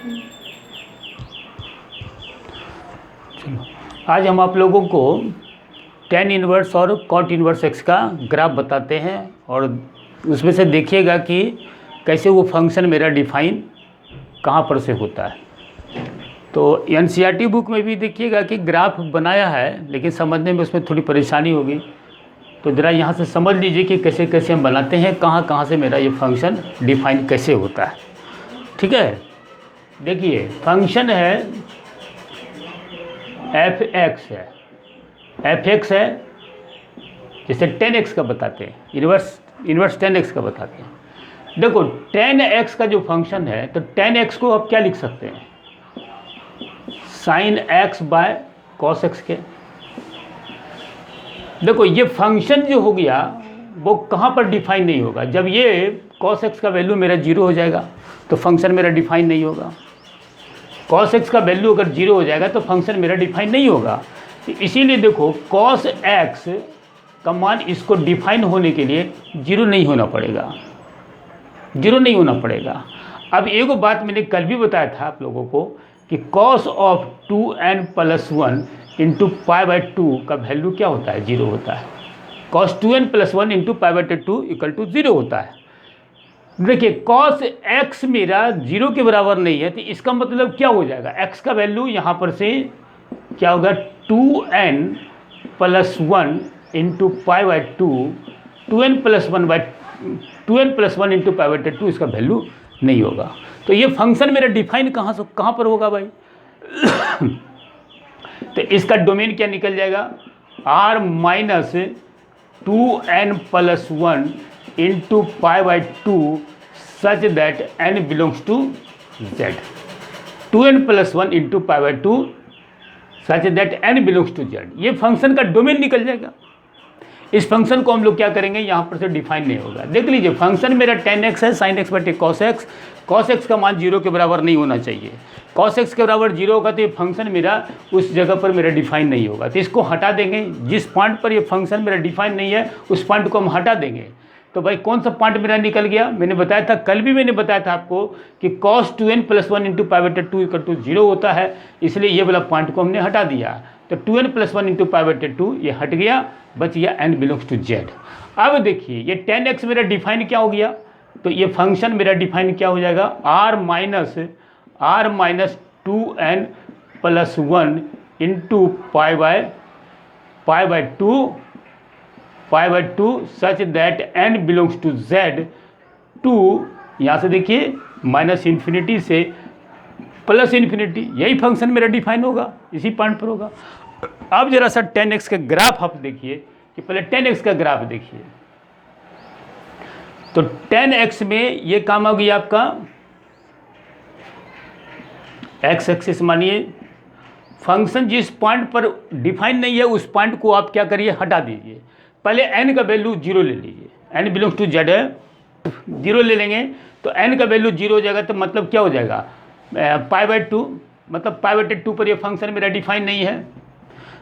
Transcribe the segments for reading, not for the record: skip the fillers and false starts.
चलो आज हम आप लोगों को tan इनवर्स और cot इनवर्स x का ग्राफ बताते हैं और उसमें से देखिएगा कि कैसे वो फंक्शन मेरा डिफाइन कहाँ पर से होता है। तो NCERT बुक में भी देखिएगा कि ग्राफ बनाया है, लेकिन समझने में उसमें थोड़ी परेशानी होगी। तो ज़रा यहाँ से समझ लीजिए कि कैसे कैसे हम बनाते हैं, कहाँ कहाँ से मेरा ये फंक्शन डिफाइन कैसे होता है। ठीक है, देखिए फंक्शन है f(x) है, f(x) है, जैसे tan x का बताते हैं, इन्वर्स tan x का बताते हैं। देखो tan x का जो फंक्शन है, तो tan x को आप क्या लिख सकते हैं, sin x by cos x के। देखो ये फंक्शन जो हो गया वो कहाँ पर डिफाइन नहीं होगा, जब ये cos x का वैल्यू मेरा 0 हो जाएगा तो फंक्शन मेरा डिफाइन नहीं होगा। cos x का वैल्यू अगर 0 हो जाएगा तो फंक्शन मेरा डिफाइन नहीं होगा। तो इसीलिए देखो cos x का मान इसको डिफाइन होने के लिए 0 नहीं होना पड़ेगा, 0 नहीं होना पड़ेगा। अब एक बात मैंने कल भी बताया था आप लोगों को कि cos ऑफ 2n + 1 इंटू π/2 का वैल्यू क्या होता है, 0 होता है। cos 2n + 1 इंटू π/2 = 0 होता है। देखिए cos x मेरा 0 के बराबर नहीं है, तो इसका मतलब क्या हो जाएगा, x का वैल्यू यहाँ पर से क्या होगा, 2n + 1 इंटू π/2, 2n + 1 इंटू π/2 इसका वैल्यू नहीं होगा। तो ये फंक्शन मेरा डिफाइन कहाँ पर होगा भाई तो इसका डोमेन क्या निकल जाएगा, r - 2n + 1 into π/2 such that n belongs to z, 2n + 1 into π/2 such that n belongs to z, ये फंक्शन का डोमेन निकल जाएगा। इस फंक्शन को हम लोग क्या करेंगे, यहाँ पर से डिफाइन नहीं होगा। देख लीजिए फंक्शन मेरा tan x है, sin x बटे cos x, cos x का मान 0 के बराबर नहीं होना चाहिए। cos x के बराबर 0 होगा तो ये फंक्शन मेरा उस जगह पर मेरा डिफाइन नहीं होगा, तो इसको हटा देंगे। जिस पॉइंट पर ये फंक्शन मेरा डिफाइन नहीं है उस पॉइंट को हम हटा देंगे। तो भाई कौन सा पॉइंट मेरा निकल गया, मैंने बताया था, कल भी मैंने बताया था आपको कि cos 2n + 1 इंटू π/2 = 0 होता है, इसलिए ये वाला पॉइंट को हमने हटा दिया। तो 2n + 1 इंटू π/2 ये हट गया, बच गया n बिलोंग्स टू z। अब देखिए ये tan x मेरा डिफाइन क्या हो गया, तो ये फंक्शन मेरा डिफाइन क्या हो जाएगा, r - 2n + 1 into π/2 such that n belongs to z, to यहाँ से देखिए -∞ से +∞, यही फंक्शन मेरा डिफाइन होगा, इसी पॉइंट पर होगा। अब जरा सा tan x का ग्राफ आप देखिए, कि पहले tan x का ग्राफ देखिए। तो tan x में ये काम हो गया आपका x एक्सिस, मानिए फंक्शन जिस पॉइंट पर डिफाइन नहीं है उस पॉइंट को आप क्या करिए, हटा दीजिए। पहले n का वैल्यू 0 ले लीजिए, n बिलोंग्स टू z है, 0 ले लेंगे तो n का वैल्यू 0 हो जाएगा, तो मतलब क्या हो जाएगा, π/2, मतलब π/2 पर ये फंक्शन मेरा डिफाइन नहीं है।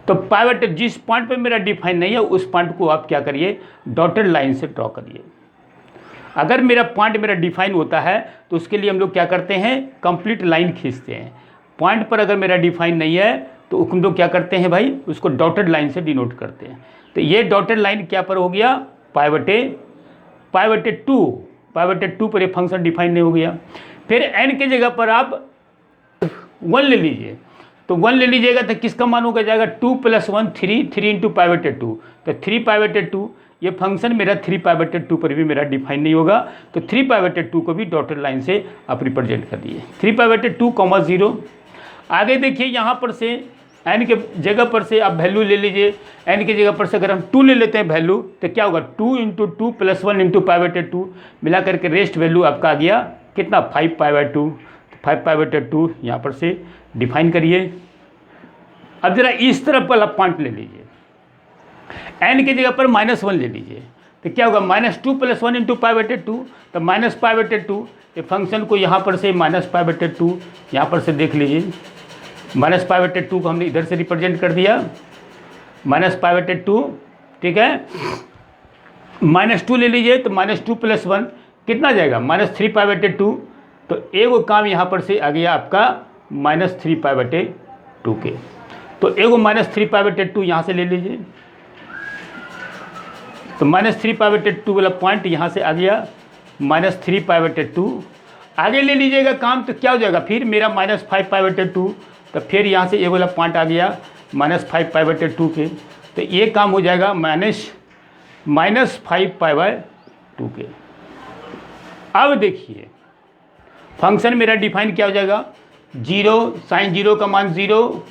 तो π/2 जिस पॉइंट पे मेरा डिफाइन नहीं है उस पॉइंट को आप क्या करिए, डॉटेड लाइन से ड्रॉ करिए। अगर मेरा पॉइंट मेरा डिफाइन होता है तो उसके लिए हम लोग क्या करते हैं, कंप्लीट लाइन खींचते हैं। पॉइंट पर अगर मेरा डिफाइन नहीं है तो हम लोग क्या करते हैं भाई, उसको डॉटेड लाइन से डिनोट करते हैं। तो ये डॉटेड लाइन क्या पर हो गया, π/2 पर ये फंक्शन डिफाइन नहीं हो गया। फिर n के जगह पर आप 1 ले लीजिए, तो 1 ले लीजिएगा तो किसका मान होगा जाएगा, 2 + 1 3 इंटू π/2, तो 3π/2 ये फंक्शन मेरा 3π/2 पर भी मेरा डिफाइन नहीं होगा। तो 3π/2 को भी डॉटेड लाइन से आप रिप्रेजेंट कर दिए, 3π/2, 0। आगे देखिए यहाँ पर से n के जगह पर से आप वैल्यू ले लीजिए, n की जगह पर से अगर हम 2 ले लेते हैं वैल्यू तो क्या होगा, 2 इंटू 2 + 1 इंटू π/2 मिला करके रेस्ट वैल्यू आपका आ गया कितना, 5π/2। 5π/2 यहाँ पर से डिफाइन करिए। अब जरा इस तरफ वाला पॉइंट ले लीजिए, n की जगह पर -1 ले लीजिए, तो क्या होगा, -2 + 1 इंटू π/2, तो -π/2 ये फंक्शन को यहाँ पर से -π/2 यहाँ पर से देख लीजिए, -π/2 को हमने इधर से रिप्रेजेंट कर दिया, -π/2, ठीक है। -2 ले लीजिए तो -2 + 1 कितना जाएगा, -3π/2, तो एगो काम यहाँ पर से आ गया आपका -3π/2 के। तो एगो -3π/2 यहाँ से ले लीजिए, तो -3π/2 वाला पॉइंट यहाँ से आ गया -3π/2। आगे ले लीजिएगा काम, तो क्या हो जाएगा फिर मेरा -5π/2। तो फिर यहाँ से ये वाला पॉइंट आ गया -5π/2 के। तो ये काम हो जाएगा -5π/2 के। अब देखिए फंक्शन मेरा डिफाइन क्या हो जाएगा, 0 sin 0 का मान 0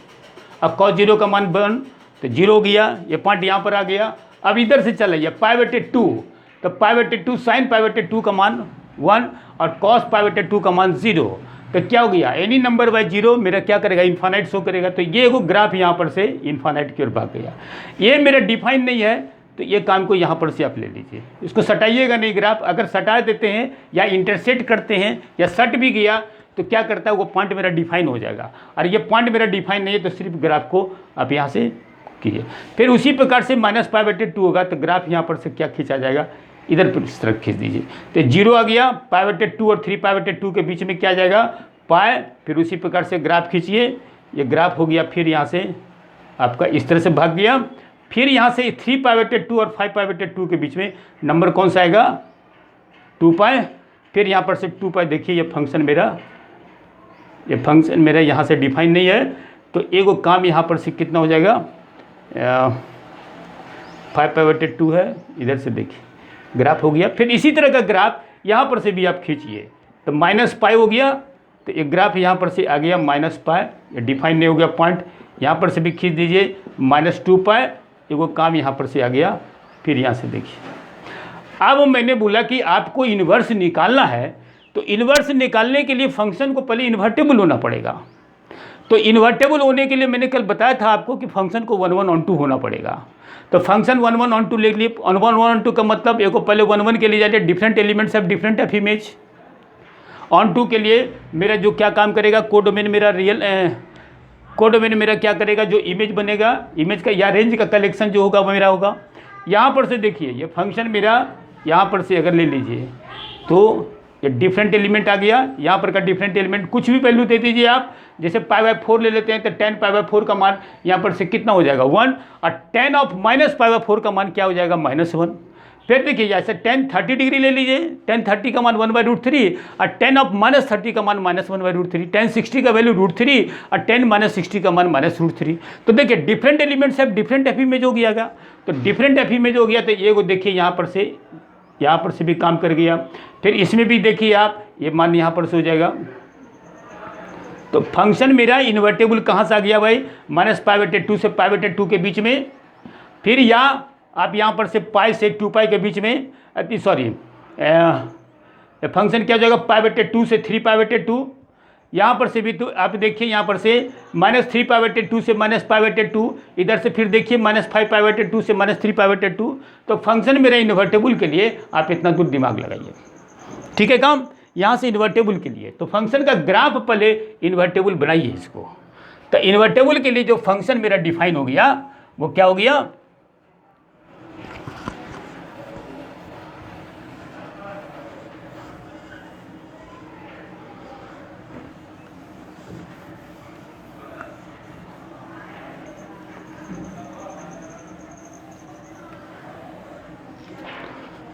और cos 0 का मान 1, तो 0 हो गया, ये पॉइंट यहाँ पर आ गया। अब इधर से चल जाइए π/2, तो π/2 sin π/2 का मान 1 और cos π/2 का मान 0। तो क्या हो गया, एनी नंबर बाय 0 मेरा क्या करेगा, इन्फानाइट शो करेगा। तो ये एगो ग्राफ यहाँ पर से इन्फानाइट की ओर भाग गया। ये मेरा डिफाइन नहीं है, तो ये काम को यहाँ पर से आप ले लीजिए, इसको सटाइएगा नहीं ग्राफ। अगर सटा देते हैं या इंटरसेक्ट करते हैं या सट भी गया तो क्या करता है, वो पॉइंट मेरा डिफाइन हो जाएगा। और ये पॉइंट मेरा डिफाइन नहीं है तो सिर्फ ग्राफ को आप यहाँ से कीजिए। फिर उसी प्रकार से -π/2 होगा, तो ग्राफ यहाँ पर से क्या खींचा जाएगा, इधर पर इस तरफ खींच दीजिए। तो 0 आ गया, π/2 और 3π/2 के बीच में क्या आ जाएगा पाए। फिर उसी प्रकार से ग्राफ खींचिए, ये ग्राफ हो गया। फिर यहाँ से आपका इस तरह से भाग गया। फिर यहाँ से 3π/2 और 5π/2 के बीच में नंबर कौन सा आएगा, 2π। फिर यहाँ पर से 2π, देखिए ये फंक्शन मेरा यहाँ से डिफाइन नहीं है, तो एगो काम यहाँ पर से कितना हो जाएगा, 5π/2 है। इधर से देखिए ग्राफ हो गया। फिर इसी तरह का ग्राफ यहाँ पर से भी आप खींचिए, तो -π हो गया। तो एक ग्राफ यहाँ पर से आ गया -π, ये डिफाइन नहीं हो गया पॉइंट। यहाँ पर से भी खींच दीजिए -2π, एगो काम यहाँ पर से आ गया। फिर यहाँ से देखिए, अब मैंने बोला कि आपको इन्वर्स निकालना है, तो इन्वर्स निकालने के लिए फंक्शन को पहले इन्वर्टेबल होना पड़ेगा। तो इन्वर्टेबल होने के लिए मैंने कल बताया था आपको कि फंक्शन को 1 1 on 2 होना पड़ेगा। तो फंक्शन 1 1 on 2 ले लिए, 1 1 on 2 का मतलब एक को पहले 1 1 के लिए जाते different elements of different of image. On 2 के लिए मेरा जो क्या काम करेगा, कोडोमेन मेरा क्या करेगा, जो इमेज बनेगा, इमेज का या रेंज का कलेक्शन जो होगा वो मेरा होगा। यहाँ पर से देखिए ये फंक्शन मेरा यहाँ पर से अगर ले लीजिए तो ये डिफरेंट एलिमेंट आ गया। यहाँ पर का डिफरेंट एलिमेंट कुछ भी वैल्यू दे दीजिए आप, जैसे π/4 ले लेते हैं तो 10π/4 का मान यहाँ पर से कितना हो जाएगा 1, और 10 of -π/4 का मान क्या हो जाएगा -1। फिर देखिए जैसे 10 30 डिग्री ले लीजिए, 10 30 का मान 1/√3 और 10 of -30 का मान -1/√3, 10 60 का वैल्यू √3 और 10 -60 का मान -√3। तो देखिए डिफरेंट एलिमेंट्स है, डिफरेंट एफ इमेज हो गया। तो डिफरेंट एफ इमेज हो गया, तो ये को देखिए यहाँ पर से भी काम कर गया। फिर इसमें भी देखिए आप ये मान यहाँ पर से हो जाएगा। तो फंक्शन मेरा इन्वर्टेबल कहाँ से आ गया भाई, -π/2 से π/2 के बीच में। फिर या आप यहाँ पर से π से 2π के बीच में, सॉरी फंक्शन क्या हो जाएगा π/2 से 3π/2। यहाँ पर से भी तो आप देखिए यहाँ पर से -3π/2 से -π/2, इधर से फिर देखिए -5π/2 से -3π/2। तो फंक्शन मेरा इन्वर्टेबल के लिए आप इतना दूर दिमाग लगाइए, ठीक है काम। यहाँ से इन्वर्टेबल के लिए तो फंक्शन का ग्राफ पहले इन्वर्टेबल बनाइए इसको। तो इन्वर्टेबल के लिए जो फंक्शन मेरा डिफाइन हो गया वो क्या हो गया,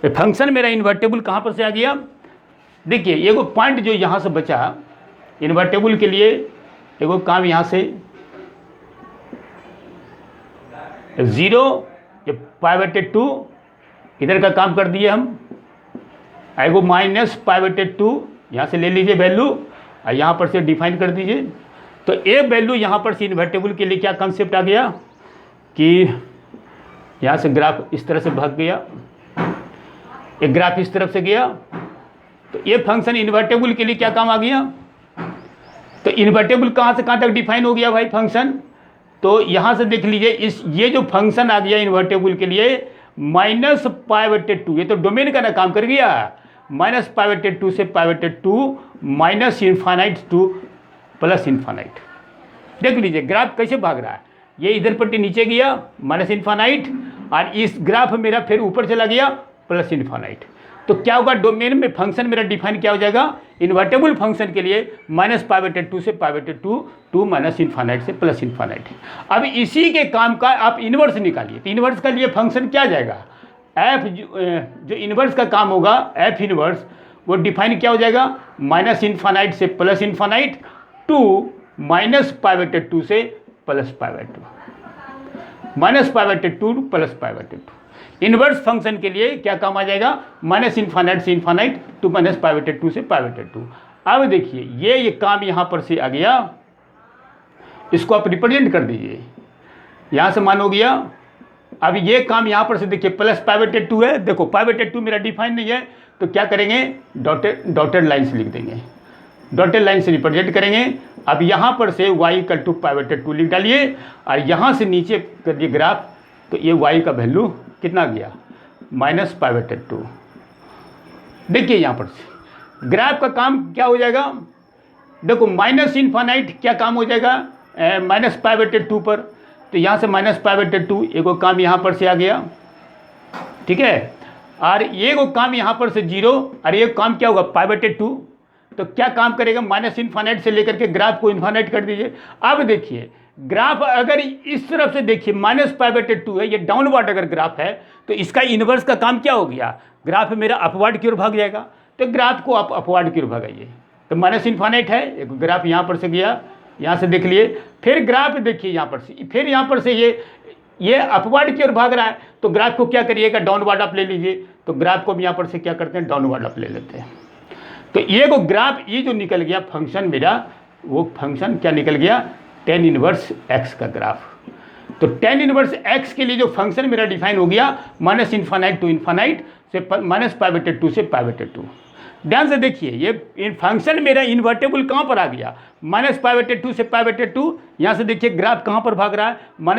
फंक्शन मेरा इन्वर्टेबल कहाँ पर से आ गया। देखिए एगो पॉइंट जो यहाँ से बचा इन्वर्टेबल के लिए, एगो काम यहाँ से 0 π/2 इधर का काम कर दिए हम, एगो -π/2 यहाँ से ले लीजिए वैल्यू और यहाँ पर से डिफाइन कर दीजिए। तो ए वैल्यू यहाँ पर से इन्वर्टेबल के लिए क्या कंसेप्ट आ गया कि यहाँ से ग्राफ इस तरह से भाग गया, एक ग्राफ इस तरफ से गया। तो ये फंक्शन इन्वर्टेबल के लिए क्या काम आ गया, तो इन्वर्टेबल कहाँ से कहाँ तक डिफाइन हो गया भाई फंक्शन। तो यहाँ से देख लीजिए ये जो फंक्शन आ गया इन्वर्टेबल के लिए -π/2, ये तो डोमेन का ना काम कर गया, -π/2 से π/2 -∞ टू +∞। देख लीजिए ग्राफ कैसे भाग रहा है, ये इधर पट्टी नीचे गया -∞, और इस ग्राफ मेरा फिर ऊपर चला गया +∞। तो क्या होगा, डोमेन में फंक्शन मेरा डिफाइन क्या हो जाएगा, इन्वर्टेबल फंक्शन के लिए -π/2 से π/2 टू माइनस इन्फानाइट से प्लस इन्फानाइट। अब इसी के काम का आप इन्वर्स निकालिए, तो इन्वर्स का लिए फंक्शन क्या जाएगा, एफ जो इन्वर्स का काम होगा एफ इन्वर्स, वो डिफाइन क्या हो जाएगा, -इन्फानाइट से प्लस इन्फानाइट टू -π/2 से प्लस π/2, -π/2 प्लस π/2। इन्वर्स फंक्शन के लिए क्या काम आ जाएगा, -इन्फानाइट से इन्फानाइट टू -π/2 से π/2। अब देखिए ये काम यहाँ पर से आ गया, इसको आप रिप्रेजेंट कर दीजिए, यहाँ से मान हो गया। अब ये काम यहाँ पर से देखिए प्लस π/2 है, देखो π/2 मेरा डिफाइन नहीं है, तो क्या करेंगे, डॉटेड लाइन से लिख देंगे, डॉटेड लाइन से रिप्रेजेंट करेंगे। अब यहाँ पर से y = π/2 लिख डालिए, और यहाँ से नीचे कर दिए ग्राफ, तो ये y का वैल्यू कितना गया, -π/2। देखिए यहाँ पर से ग्राफ का काम क्या हो जाएगा, देखो -इन्फानाइट क्या काम हो जाएगा, -π/2 पर, तो यहाँ से -π/2 एगो काम यहाँ पर से आ गया, ठीक है, और ये को काम यहाँ पर से 0, और ये काम क्या होगा π/2, तो क्या काम करेगा, -इन्फानाइट से लेकर के ग्राफ को इन्फानाइट कर दीजिए। अब देखिए ग्राफ अगर इस तरफ से देखिए -π/2 है, ये डाउनवर्ड अगर ग्राफ है, तो इसका इन्वर्स का काम क्या हो गया, ग्राफ मेरा अपवर्ड की ओर भाग जाएगा, तो ग्राफ को आप अपवर्ड की ओर भगाइए। तो -इन्फानाइट है, एक ग्राफ यहाँ पर से गया, यहाँ से देख लिए, फिर ग्राफ देखिए यहाँ पर से, फिर यहाँ पर से ये अपवर्ड की ओर भाग रहा है, तो ग्राफ को क्या करिएगा, डाउनवर्ड आप ले लीजिए। तो ग्राफ को हम यहाँ पर से क्या करते हैं, डाउनवर्ड आप ले लेते हैं। तो ये को ग्राफ ये जो निकल गया फंक्शन मेरा, वो फंक्शन क्या निकल गया, tan इनवर्स x का ग्राफ। तो tan इनवर्स x के लिए जो फंक्शन मेरा डिफाइन हो गया, -इन्फानाइट टू इन्फानाइट से -π/2 से π/2। ध्यान से देखिए ये फंक्शन मेरा इन्वर्टेबल कहाँ पर आ गया, -π/2 से π/2। यहाँ से देखिए ग्राफ कहाँ पर भाग रहा है,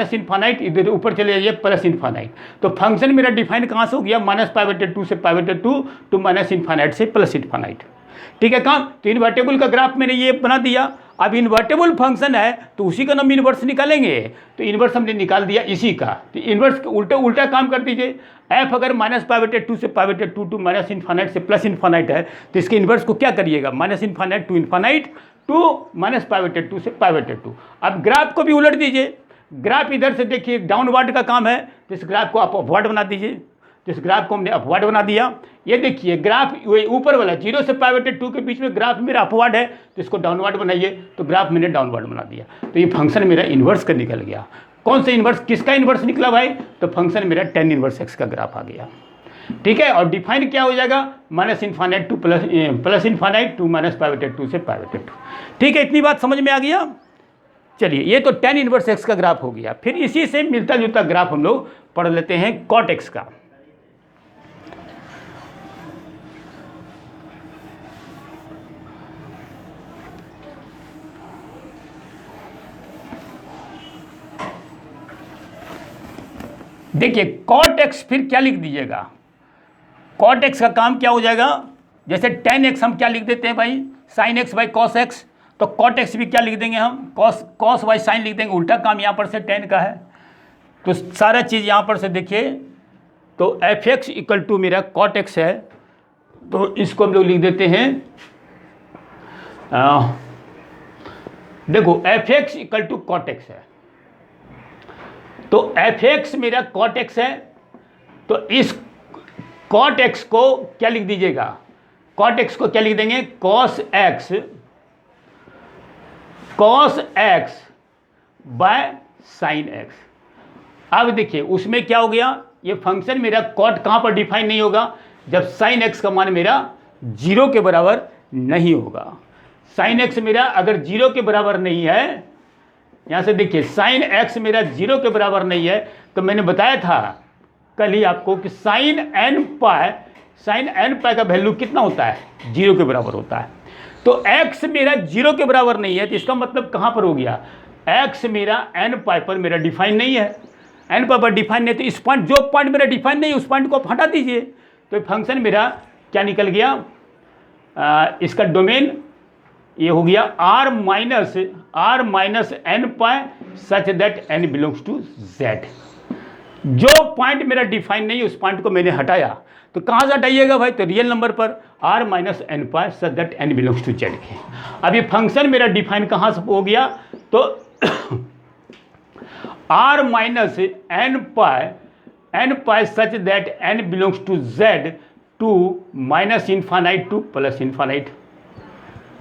-इन्फानाइट, इधर ऊपर चले जाइए प्लस इन्फानाइट। तो फंक्शन मेरा डिफाइन कहाँ से हो गया, -π/2 से π/2 टू -इन्फानाइट से प्लस इन्फानाइट। ठीक है काम, तो इन्वर्टेबल का ग्राफ मैंने ये बना दिया। अब इन्वर्टेबल फंक्शन है तो उसी का नाम इन्वर्स निकालेंगे, तो इन्वर्स हमने निकाल दिया इसी का। तो इन्वर्स उल्टा काम कर दीजिए, एफ अगर -π/2 से π/2 टू -इन्फानाइट से प्लस इन्फानाइट है, तो इसके इन्वर्स को क्या करिएगा, -इन्फानाइट टू इन्फानाइट टू -π/2 से π/2। अब ग्राफ को भी उलट दीजिए, ग्राफ इधर से देखिए डाउनवर्ड का काम है, तो इस ग्राफ को आप अपवर्ड बना दीजिए। तो इस ग्राफ को हमने अपवर्ड बना दिया। ये देखिए ग्राफ ऊपर वाला 0 से π/2 के बीच में ग्राफ मेरा अपवर्ड है, तो इसको डाउनवर्ड बनाइए, तो ग्राफ मैंने डाउनवर्ड बना दिया। तो ये फंक्शन मेरा इन्वर्स का निकल गया। कौन सा इन्वर्स, किसका इन्वर्स निकला भाई, तो फंक्शन मेरा tan इन्वर्स x का ग्राफ आ गया। ठीक है, और डिफाइन क्या हो जाएगा, -infinite to plus infinite to -π/2 से π/2। ठीक है, इतनी बात समझ में आ गया। चलिए, ये तो tan इन्वर्स x का ग्राफ हो गया। फिर इसी से मिलता जुलता ग्राफ हम लोग पढ़ लेते हैं cot x का। देखिए cot x फिर क्या लिख दीजिएगा, cot x का काम क्या हो जाएगा, जैसे tan x हम क्या लिख देते हैं भाई, sin x by cos x, तो cot x भी क्या लिख देंगे हम, cos बाई sin लिख देंगे। उल्टा काम यहाँ पर से tan का है, तो सारा चीज़ यहाँ पर से देखिए, तो f(x) = मेरा cot x है, तो इसको हम लोग लिख देते हैं, देखो f(x) = cot x है, तो f(x) मेरा cot x है, तो इस cot x को क्या लिख दीजिएगा, cot x को क्या लिख देंगे, cos x by sin x। अब देखिए उसमें क्या हो गया, ये फंक्शन मेरा cot कहाँ पर डिफाइन नहीं होगा, जब sin x का मान मेरा 0 के बराबर नहीं होगा। sin x मेरा अगर 0 के बराबर नहीं है, यहाँ से देखिए sin x मेरा 0 के बराबर नहीं है, तो मैंने बताया था कल ही आपको कि sin n पाई का वैल्यू कितना होता है, 0 के बराबर होता है। तो x मेरा 0 के बराबर नहीं है, तो इसका मतलब कहाँ पर हो गया, x मेरा n पाई पर मेरा डिफाइन नहीं है, n पाई पर डिफाइन नहीं, तो इस पॉइंट, जो पॉइंट मेरा डिफाइन नहीं है उस पॉइंट को आप हटा दीजिए। तो फंक्शन मेरा क्या निकल गया, इसका डोमेन ये हो गया r minus n pi such that n belongs to z। जो पॉइंट मेरा डिफाइन नहीं है उस पॉइंट को मैंने हटाया, तो कहाँ से हटाइएगा भाई, तो रियल नंबर पर r minus n pi such that n belongs to z के। अब ये फंक्शन मेरा डिफाइन कहाँ से हो गया, तो r minus n pi such that n belongs to z to minus infinite to plus infinite.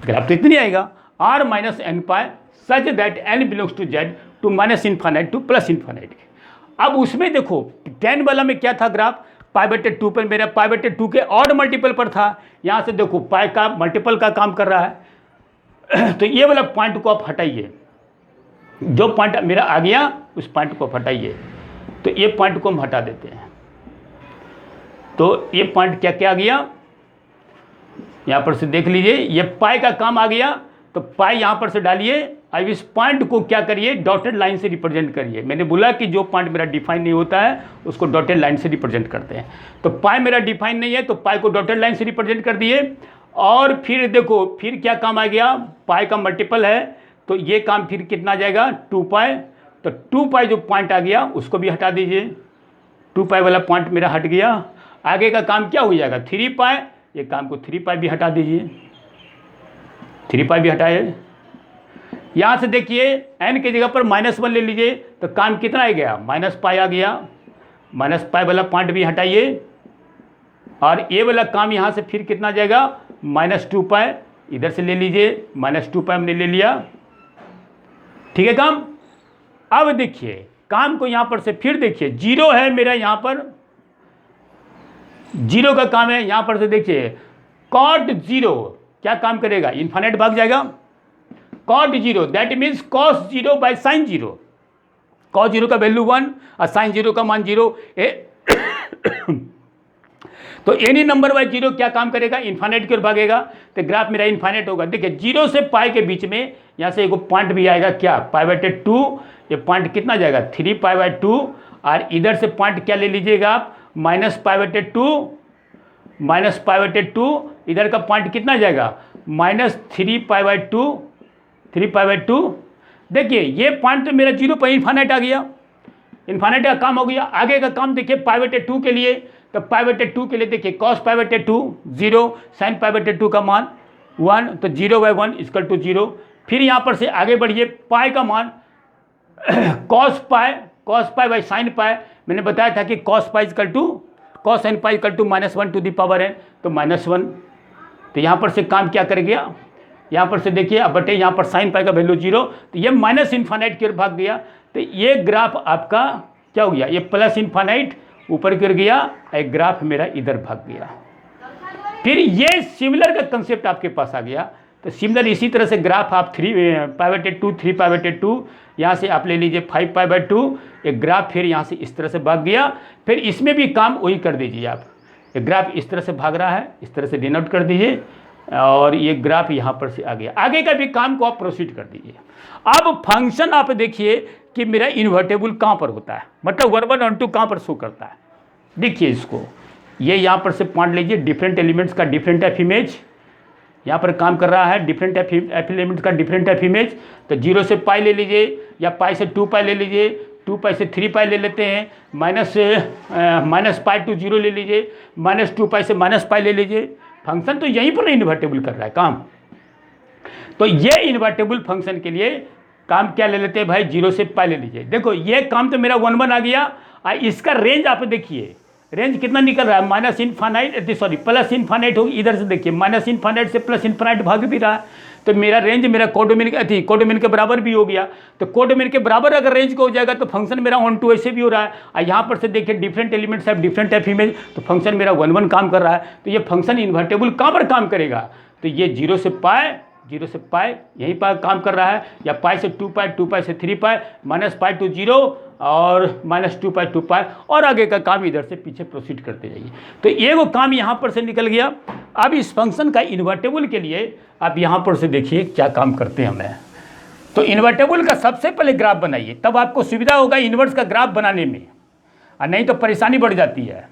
Graph तो इतनी आएगा, r minus n pi such that n belongs to z to minus infinite to plus infinite. अब उसमें देखो 10 वाला में क्या था ग्राफ, π/2 पर मेरा π/2 के ऑड मल्टीपल पर था। यहाँ से देखो पाई का मल्टीपल का काम कर रहा है तो ये वाला पॉइंट को आप हटाइए, जो पॉइंट मेरा आ गया उस पॉइंट को हटाइए, तो ये पॉइंट को हम हटा देते हैं। तो ये पॉइंट क्या क्या आ गया, यहाँ पर से देख लीजिए, ये पाई का काम आ गया, तो पाई यहाँ पर से डालिए। अब इस पॉइंट को क्या करिए, डॉटेड लाइन से रिप्रेजेंट करिए। मैंने बोला कि जो पॉइंट मेरा डिफाइन नहीं होता है उसको डॉटेड लाइन से रिप्रेजेंट करते हैं। तो पाई मेरा डिफाइन नहीं है तो पाई को डॉटेड लाइन से रिप्रेजेंट कर दिए। और फिर देखो फिर क्या काम आ गया, पाई का मल्टीपल है तो ये काम फिर कितना आ जाएगा 2 पाई। तो 2 पाई जो पॉइंट आ गया उसको भी हटा दीजिए, 2 पाई वाला पॉइंट मेरा हट गया। आगे का काम क्या हो जाएगा 3 पाई, ये काम को 3 पाई भी हटा दीजिए, 3 पाई भी हटाए। यहाँ से देखिए n की जगह पर -1 ले लीजिए तो काम कितना आ गया माइनस पाई आ गया, माइनस पाई वाला पॉइंट भी हटाइए। और ये वाला काम यहाँ से फिर कितना जाएगा -2 पाई, इधर से ले लीजिए, -2 पाई हमने ले लिया, ठीक है काम। अब देखिए काम को यहाँ पर से फिर देखिए, 0 है मेरा यहाँ पर, 0 का काम है। यहाँ पर से देखिए cot 0 क्या काम करेगा, इन्फाइनाइट भाग जाएगा। cot 0 that means cos 0 by sin 0, cos 0 का वैल्यू 1 और sin 0 का मान 0। तो एनी नंबर बाई 0 क्या काम करेगा, इन्फाइनाइट की ओर भागेगा, तो ग्राफ मेरा इन्फाइनाइट होगा। देखिए 0 से पाई के बीच में यहाँ से एक पॉइंट भी आएगा क्या π/2, ये पॉइंट कितना जाएगा 3 π/2। और इधर से पॉइंट क्या ले लीजिएगा आप -π/2, -π/2, इधर का पॉइंट कितना जाएगा -3 π/2। देखिए ये पॉइंट तो मेरा 0 पर इन्फाइनाइट आ गया, इन्फाइनाइट का काम हो गया। आगे का काम देखिए π/2 के लिए, तो π/2 के लिए देखिए cos π/2 0, sin π/2 का मान 1, तो 0/1 = 0। फिर यहाँ पर से आगे बढ़िए, पाई का मान cos pi by sin pi, मैंने बताया था कि cos pi cos n pi -1 to the power n, तो -1। तो यहाँ पर से काम क्या कर गया, यहाँ पर से देखिए अब बटे यहाँ पर sin पाई का वैल्यू 0, तो ये माइनस इन्फाइनाइट की ओर भाग गया। तो ये ग्राफ आपका क्या हो गया, ये प्लस इन्फाइनाइट ऊपर गिर गया, एक ग्राफ मेरा इधर भाग गया। फिर ये सिमिलर का कंसेप्ट आपके पास आ गया। तो सिमिलर इसी तरह से ग्राफ आप 3 π/2 यहाँ से आप ले लीजिए 5 π/2, एक ग्राफ फिर यहाँ से इस तरह से भाग गया। फिर इसमें भी काम वही कर दीजिए आप, एक ग्राफ इस तरह से भाग रहा है, इस तरह से डिनोट कर दीजिए, और ये ग्राफ यहाँ पर से आ गया। आगे का भी काम को आप प्रोसीड कर दीजिए। अब फंक्शन आप देखिए कि मेरा इन्वर्टेबल कहाँ पर होता है, मतलब 1 1 और 2 कहाँ पर शो करता है। देखिए इसको, ये यहाँ पर से पॉइंट लीजिए, डिफरेंट एलिमेंट्स का डिफरेंट एफ इमेज यहाँ पर काम कर रहा है, डिफरेंट एफ एलिमेंट्स का डिफरेंट एफ इमेज। तो 0 से पाई ले लीजिए, या पाई से 2 पाई ले लीजिए, 2 पाई से 3 पाई ले लेते हैं, माइनस पाई टू 0 ले लीजिए, -2 पाई से माइनस पाई ले लीजिए। फंक्शन तो यहीं पर इन्वर्टेबल कर रहा है काम। तो ये इन्वर्टेबल फंक्शन के लिए काम क्या ले लेते हैं भाई, 0 से पाई ले लीजिए। देखो ये काम तो मेरा 1 1 आ गया, और इसका रेंज आप देखिए, रेंज कितना निकल रहा है प्लस इन्फाइनाइट होगी। इधर से देखिए माइनस इन्फाइनाइट से प्लस इन्फाइनाइट भाग भी रहा है, तो मेरा रेंज मेरा कोडोमेन के बराबर भी हो गया। तो कोडोमेन के बराबर अगर रेंज को हो जाएगा तो फंक्शन मेरा 1 2 ऐसे भी हो रहा है। और यहाँ पर से देखिए डिफरेंट एलिमेंट्स है, डिफरेंट एफ इमेज, तो फंक्शन मेरा 1 1 काम कर रहा है। तो ये फंक्शन इन्वर्टेबल कहाँ पर काम करेगा, तो ये 0 से पाई यहीं पर काम कर रहा है, या पाई से 2 पाई, 2 पाई से 3 पाई, माइनस पाई टू 0 और -2 पाई 2 पाई, और आगे का काम इधर से पीछे प्रोसीड करते जाइए। तो ये वो काम यहाँ पर से निकल गया। अब इस फंक्शन का इन्वर्टेबल के लिए आप यहाँ पर से देखिए क्या काम करते हैं हमें। तो इन्वर्टेबल का सबसे पहले ग्राफ बनाइए, तब आपको सुविधा होगा इन्वर्स का ग्राफ बनाने में, और नहीं तो परेशानी बढ़ जाती है।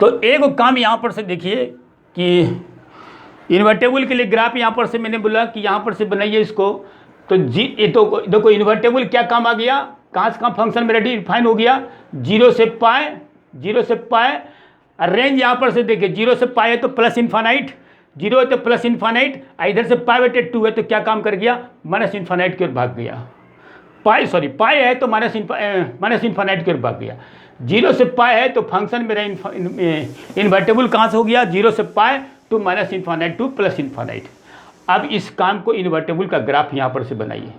तो एक काम यहाँ पर से देखिए कि इन्वर्टेबल के लिए ग्राफ यहाँ पर से मैंने बोला कि यहाँ पर से बनाइए इसको। तो ये तो देखो इन्वर्टेबल क्या काम आ गया, कहाँ से कहाँ फंक्शन मेरा डिफाइन हो गया, 0 से पाए, 0 से पाए, रेंज यहाँ पर से देखिए 0 से पाए है तो प्लस इन्फानाइट, 0 है तो प्लस इन्फानाइट, इधर से पाई बटे 2 है तो क्या काम कर गया, माइनस इन्फानाइट की ओर भाग गया। पाई है तो माइनस इन्फानाइट की ओर भाग गया। 0 से पाई है तो फंक्शन मेरा इन्वर्टेबल कहाँ से हो गया, 0 से pi to minus infinite to plus infinite. अब इस काम को इन्वर्टेबल का ग्राफ यहाँ पर से बनाइए,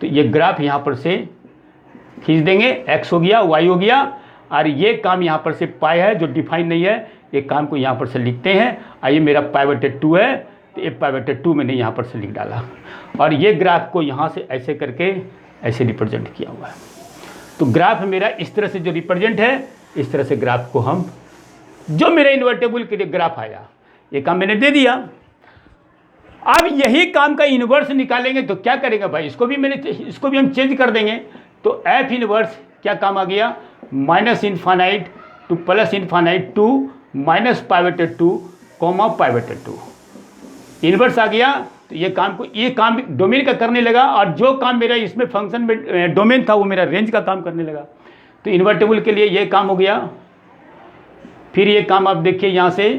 तो ये ग्राफ यहाँ पर से खींच देंगे, x हो गया, y हो गया, और ये काम यहाँ पर से पाई है जो डिफाइन नहीं है, ये काम को यहाँ पर से लिखते हैं। आइए मेरा पाई बटे 2 है तो ये पाई बटे 2 मैंने यहाँ पर से लिख डाला, और ये ग्राफ को यहाँ से ऐसे करके ऐसे रिप्रेजेंट किया हुआ है। तो ग्राफ मेरा इस तरह से जो रिप्रेजेंट है, इस तरह से ग्राफ को हम, जो मेरा इन्वर्टेबल के लिए ग्राफ आया, ये काम मैंने दे दिया। अब यही काम का इन्वर्स निकालेंगे तो क्या करेंगे भाई, इसको भी हम चेंज कर देंगे। तो एफ इन्वर्स क्या काम आ गया, minus infinite to plus infinite to minus pi बटे 2 कॉमा पाई बटे 2 इन्वर्स आ गया। तो ये काम डोमेन का करने लगा, और जो काम मेरा इसमें फंक्शन में डोमेन था वो मेरा रेंज का काम करने लगा। तो इन्वर्टेबल के लिए ये काम हो गया। फिर ये काम आप देखिए यहाँ से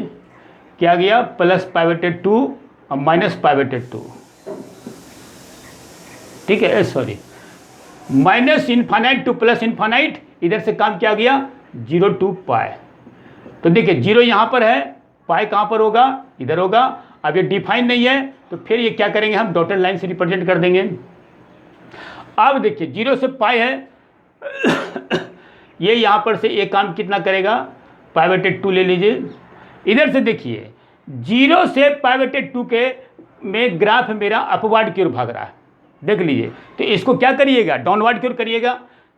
क्या गया, प्लस पाई बटे 2 और माइनस पाई बटे 2, ठीक है, sorry, minus infinite to plus infinite, इधर से काम क्या गया 0 टू पाई। तो देखिए 0 यहाँ पर है, पाई कहाँ पर होगा, इधर होगा। अब ये डिफाइन नहीं है तो फिर ये क्या करेंगे, हम डॉटेड लाइन से रिप्रेजेंट कर देंगे। अब देखिए 0 से पाई है ये यहाँ पर से एक काम कितना करेगा, पाई बटे 2 ले लीजिए। इधर से देखिए 0 से पाई बटे 2 के में ग्राफ मेरा अपवर्ड की ओर भाग रहा है, देख लीजिए। तो इसको क्या करिएगा, डाउनवर्ड की ओर करिएगा।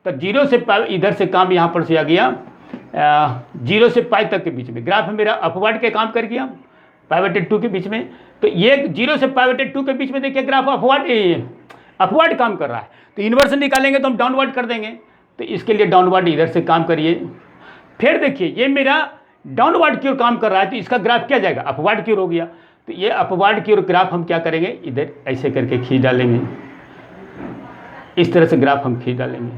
तो 0 से पाई, इधर से काम यहाँ पर से आ गया 0 से पाई तक के बीच में ग्राफ मेरा अपवर्ड के काम कर गया, पाई बटे 2 के बीच में। तो ये 0 से पाई बटे 2 के बीच में देखिए ग्राफ अपवर्ड काम कर रहा है। तो इन्वर्स निकालेंगे तो हम डाउनवर्ड कर देंगे। तो इसके लिए डाउनवर्ड इधर से काम करिए। फिर देखिए ये मेरा डाउनवर्ड की ओर काम कर रहा है, तो इसका ग्राफ क्या जाएगा, अपवर्ड की ओर हो गया। तो ये अपवर्ड की ओर ग्राफ हम क्या करेंगे, इधर ऐसे करके खींच डालेंगे, इस तरह से ग्राफ हम खींच डालेंगे।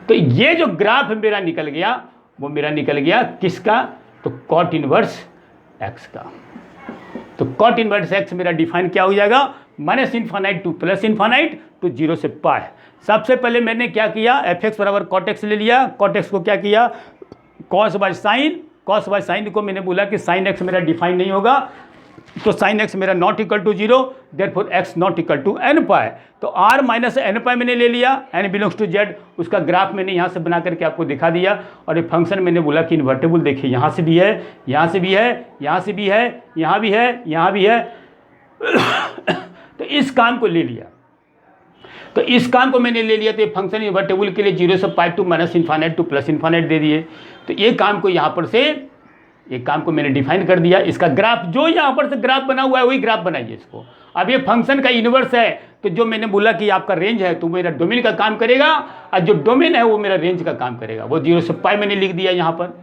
तो ये जो ग्राफ मेरा निकल गया वो मेरा निकल गया किसका, तो कॉट इनवर्स एक्स का। तो कॉट इनवर्स एक्स मेरा डिफाइन क्या हो जाएगा, minus infinite to plus infinite to 0 से पाई। सबसे पहले मैंने क्या किया, एफ एक्स बराबर कॉट एक्स ले लिया। कॉट एक्स को क्या किया, cos by sine, cos by sine को मैंने बोला कि साइन एक्स मेरा डिफाइन नहीं होगा, तो साइन एक्स मेरा not equal to 0, therefore x not equal to n pi. तो आर माइनस एन पाई मैंने ले लिया, एन बिलोंग्स टू जेड, उसका ग्राफ मैंने यहाँ से बना करके आपको दिखा दिया। और ये फंक्शन मैंने बोला कि इन्वर्टेबल देखिए यहाँ से भी है, यहाँ से भी है, यहाँ से भी है, यहाँ भी है, यहाँ भी है तो इस काम को ले लिया। तो इस काम को मैंने ले लिया, तो ये फंक्शन इन्वर्टेबल के लिए 0 से pi to minus infinite to plus infinite दे दिए। तो ये काम को यहाँ पर से, ये काम को मैंने डिफाइन कर दिया। इसका ग्राफ जो यहाँ पर से ग्राफ बना हुआ है वही ग्राफ बनाइए इसको। अब ये फंक्शन का इन्वर्स है, तो जो मैंने बोला कि आपका रेंज है तो मेरा डोमेन का काम करेगा, और जो डोमेन है वो मेरा रेंज का काम करेगा। वो 0 से पाई मैंने लिख दिया यहाँ पर।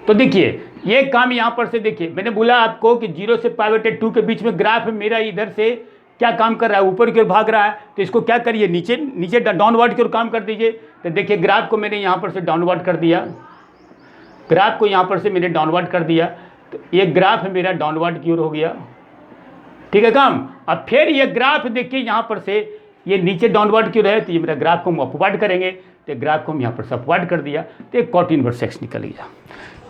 तो देखिए ये काम यहाँ पर से देखिए, मैंने बोला आपको कि 0 से पाई बटे 2 के बीच में ग्राफ मेरा इधर से क्या काम कर रहा है, ऊपर की ओर भाग रहा है। तो इसको क्या करिए, नीचे डाउनवर्ड की ओर काम कर दीजिए। तो देखिए ग्राफ को मैंने यहाँ पर से डाउनवर्ड कर दिया, ग्राफ को यहाँ पर से मैंने डाउनवर्ड कर दिया। तो ये ग्राफ मेरा डाउनवर्ड की ओर हो गया, ठीक है काम। अब फिर ये ग्राफ देखिए यहाँ पर से ये नीचे डाउनवर्ड की ओर है, तो ये मेरा ग्राफ को हम अपवर्ड करेंगे। तो ग्राफ को हम यहाँ पर से अपवर्ड कर दिया, तो एक कॉट इनवर्स एक्स निकल गया।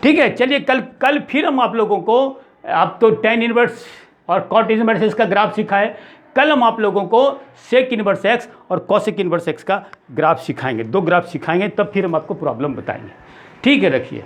ठीक है, चलिए कल फिर हम आप लोगों को, आप तो टेन इनवर्स और कॉट इनवर्स एक्स का ग्राफ सीखा है, कल हम आप लोगों को सेक इनवर्स एक्स और कॉसेक इनवर्स एक्स का ग्राफ सिखाएंगे। 2 ग्राफ सिखाएंगे, तब फिर हम आपको प्रॉब्लम बताएंगे। ठीक है, रखिए।